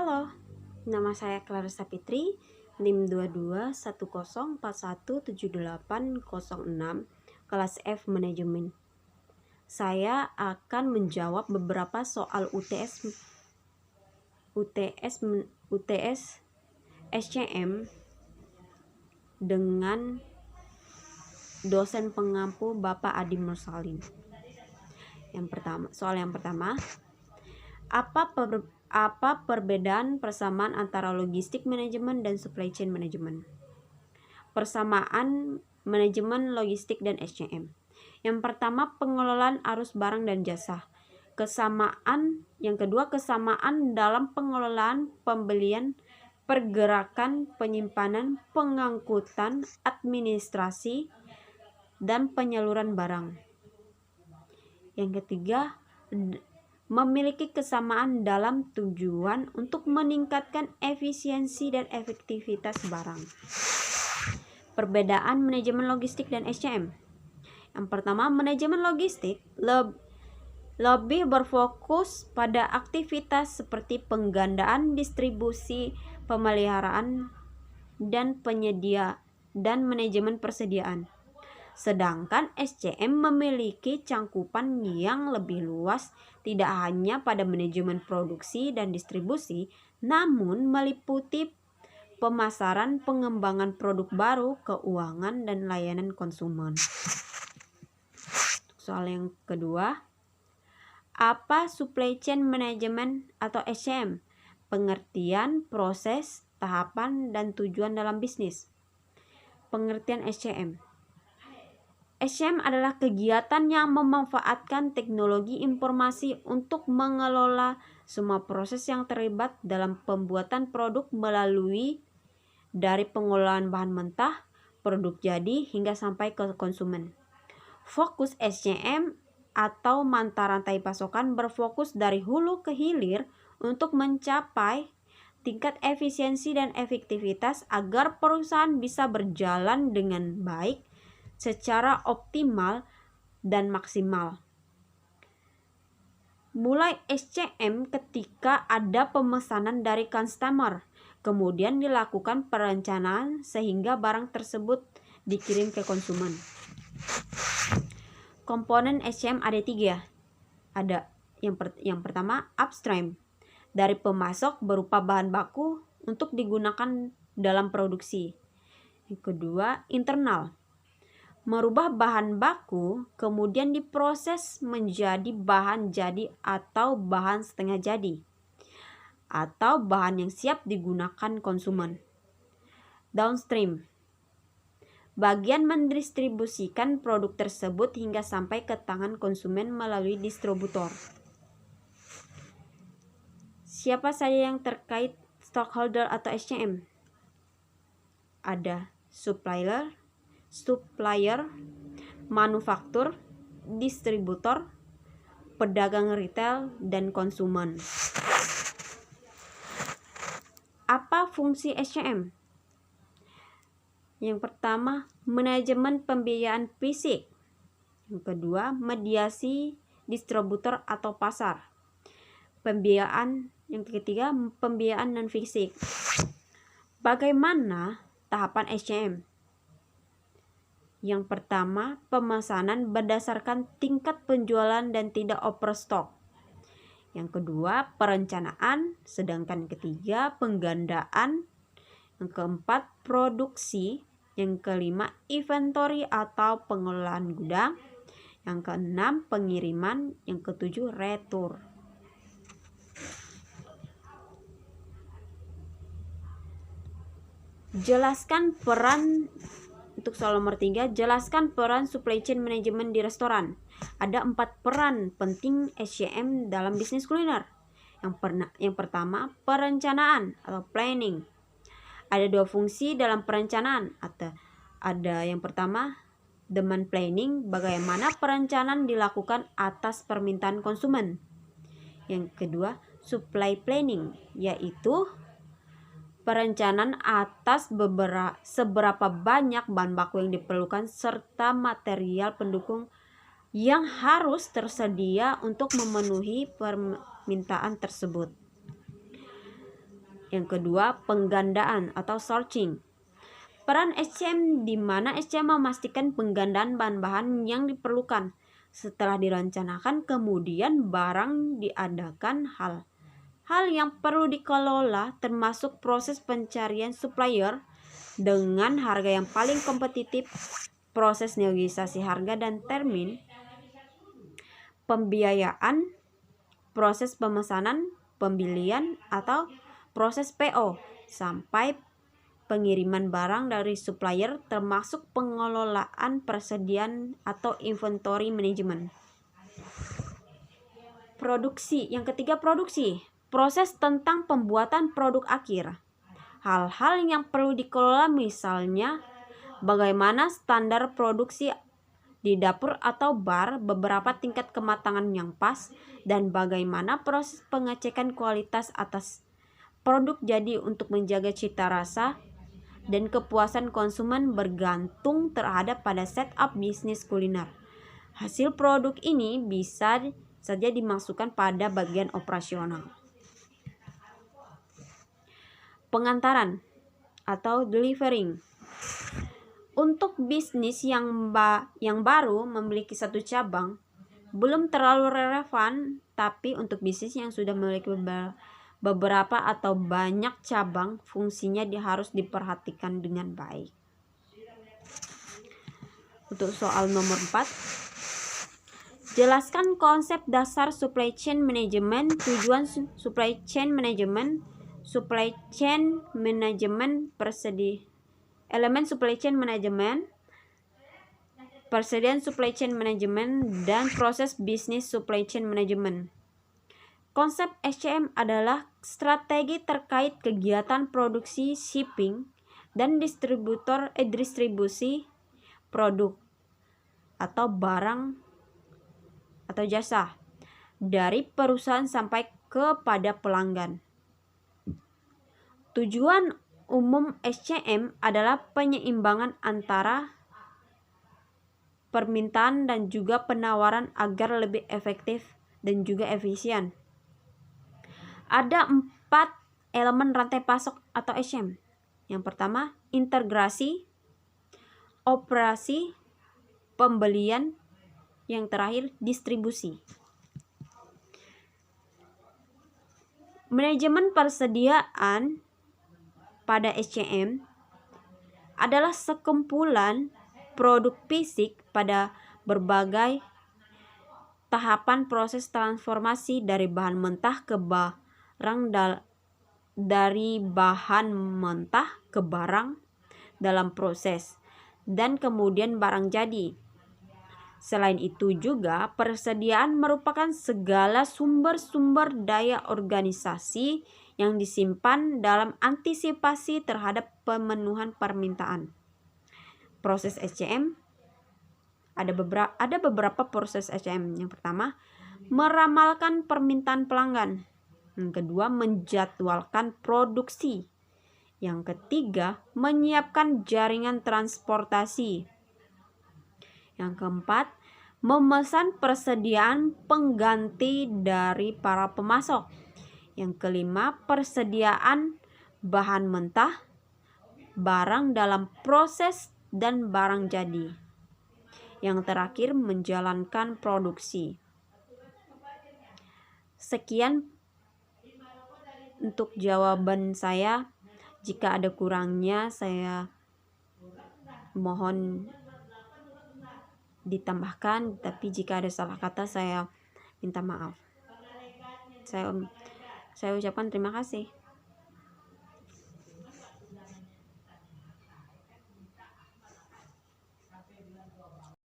Halo, nama saya Clarissa Fitri, NIM 2210417806, kelas F Manajemen. Saya akan menjawab beberapa soal UTS SCM dengan dosen pengampu Bapak Adi Mursalin. Soal yang pertama, apa perbedaan persamaan antara logistik manajemen dan supply chain manajemen? Persamaan manajemen logistik dan SCM. Yang pertama, pengelolaan arus barang dan jasa. Yang kedua, kesamaan dalam pengelolaan pembelian, pergerakan, penyimpanan, pengangkutan, administrasi, dan penyaluran barang. Yang ketiga, memiliki kesamaan dalam tujuan untuk meningkatkan efisiensi dan efektivitas barang. Perbedaan manajemen logistik dan SCM. Yang pertama, manajemen logistik lebih berfokus pada aktivitas seperti penggandaan, distribusi, pemeliharaan, dan manajemen persediaan. Sedangkan SCM memiliki cangkupan yang lebih luas, tidak hanya pada manajemen produksi dan distribusi, namun meliputi pemasaran, pengembangan produk baru, keuangan, dan layanan konsumen. Soal yang kedua, apa supply chain management atau SCM? Pengertian, proses, tahapan, dan tujuan dalam bisnis. Pengertian SCM. SCM adalah kegiatan yang memanfaatkan teknologi informasi untuk mengelola semua proses yang terlibat dalam pembuatan produk melalui dari pengolahan bahan mentah, produk jadi, hingga sampai ke konsumen. Fokus SCM atau mata rantai pasokan berfokus dari hulu ke hilir untuk mencapai tingkat efisiensi dan efektivitas agar perusahaan bisa berjalan dengan baik, secara optimal dan maksimal. Mulai SCM ketika ada pemesanan dari customer, kemudian dilakukan perencanaan sehingga barang tersebut dikirim ke konsumen. Komponen SCM ada 3. Ada yang pertama, upstream, dari pemasok berupa bahan baku untuk digunakan dalam produksi. Yang kedua, internal, merubah bahan baku kemudian diproses menjadi bahan jadi atau bahan setengah jadi, atau bahan yang siap digunakan konsumen. Downstream, bagian mendistribusikan produk tersebut hingga sampai ke tangan konsumen melalui distributor. Siapa saja yang terkait stakeholder atau SCM? Ada supplier, manufaktur, distributor, pedagang retail, dan konsumen. Apa fungsi SCM? Yang pertama, manajemen pembiayaan fisik. Yang kedua, mediasi distributor atau pasar. Yang ketiga, pembiayaan non fisik. Bagaimana tahapan SCM? Yang pertama, pemesanan berdasarkan tingkat penjualan dan tidak overstock. Yang kedua, perencanaan, sedangkan ketiga, penggandaan. Yang keempat, produksi. Yang kelima, inventory atau pengelolaan gudang. Yang keenam, pengiriman. Yang ketujuh, retur. Untuk soal nomor 3, jelaskan peran supply chain management di restoran. Ada 4 peran penting SCM dalam bisnis kuliner. Yang pertama, perencanaan atau planning. Ada 2 fungsi dalam perencanaan. Ada yang pertama, demand planning, bagaimana perencanaan dilakukan atas permintaan konsumen. Yang kedua, supply planning, yaitu perencanaan atas seberapa banyak bahan baku yang diperlukan serta material pendukung yang harus tersedia untuk memenuhi permintaan tersebut. Yang kedua, penggandaan atau sourcing. Peran SCM di mana SCM memastikan penggandaan bahan-bahan yang diperlukan. Setelah direncanakan, kemudian barang diadakan. Hal yang perlu dikelola termasuk proses pencarian supplier dengan harga yang paling kompetitif, proses negosiasi harga dan termin, pembiayaan, proses pemesanan, pembelian atau proses PO, sampai pengiriman barang dari supplier, termasuk pengelolaan persediaan atau inventory management. Produksi. Yang ketiga, produksi. Proses tentang pembuatan produk akhir. Hal-hal yang perlu dikelola misalnya bagaimana standar produksi di dapur atau bar, beberapa tingkat kematangan yang pas, dan bagaimana proses pengecekan kualitas atas produk jadi untuk menjaga cita rasa dan kepuasan konsumen bergantung terhadap pada setup bisnis kuliner. Hasil produk ini bisa saja dimasukkan pada bagian operasional. Pengantaran atau delivering. Untuk bisnis yang baru memiliki satu cabang, belum terlalu relevan, tapi untuk bisnis yang sudah memiliki beberapa atau banyak cabang, fungsinya harus diperhatikan dengan baik. Untuk soal nomor 4, jelaskan konsep dasar supply chain management, tujuan supply chain management, elemen supply chain management, persediaan supply chain management, dan proses bisnis supply chain management. Konsep SCM adalah strategi terkait kegiatan produksi, shipping, dan distribusi produk atau barang atau jasa dari perusahaan sampai kepada pelanggan. Tujuan umum SCM adalah penyeimbangan antara permintaan dan juga penawaran agar lebih efektif dan juga efisien. Ada 4 elemen rantai pasok atau SCM. Yang pertama, integrasi, operasi, pembelian, yang terakhir distribusi. Manajemen persediaan pada SCM adalah sekumpulan produk fisik pada berbagai tahapan proses transformasi dari bahan mentah ke dari bahan mentah ke barang dalam proses, dan kemudian barang jadi. Selain itu juga, persediaan merupakan segala sumber-sumber daya organisasi yang disimpan dalam antisipasi terhadap pemenuhan permintaan. Proses SCM ada beberapa proses SCM. Yang pertama, meramalkan permintaan pelanggan. Yang kedua, menjadwalkan produksi. Yang ketiga, menyiapkan jaringan transportasi. Yang keempat, memesan persediaan pengganti dari para pemasok. Yang kelima, persediaan bahan mentah, barang dalam proses, dan barang jadi. Yang terakhir, menjalankan produksi. Sekian untuk jawaban saya. Jika ada kurangnya, saya mohon ditambahkan, tapi jika ada salah kata, saya minta maaf. Saya ucapkan terima kasih.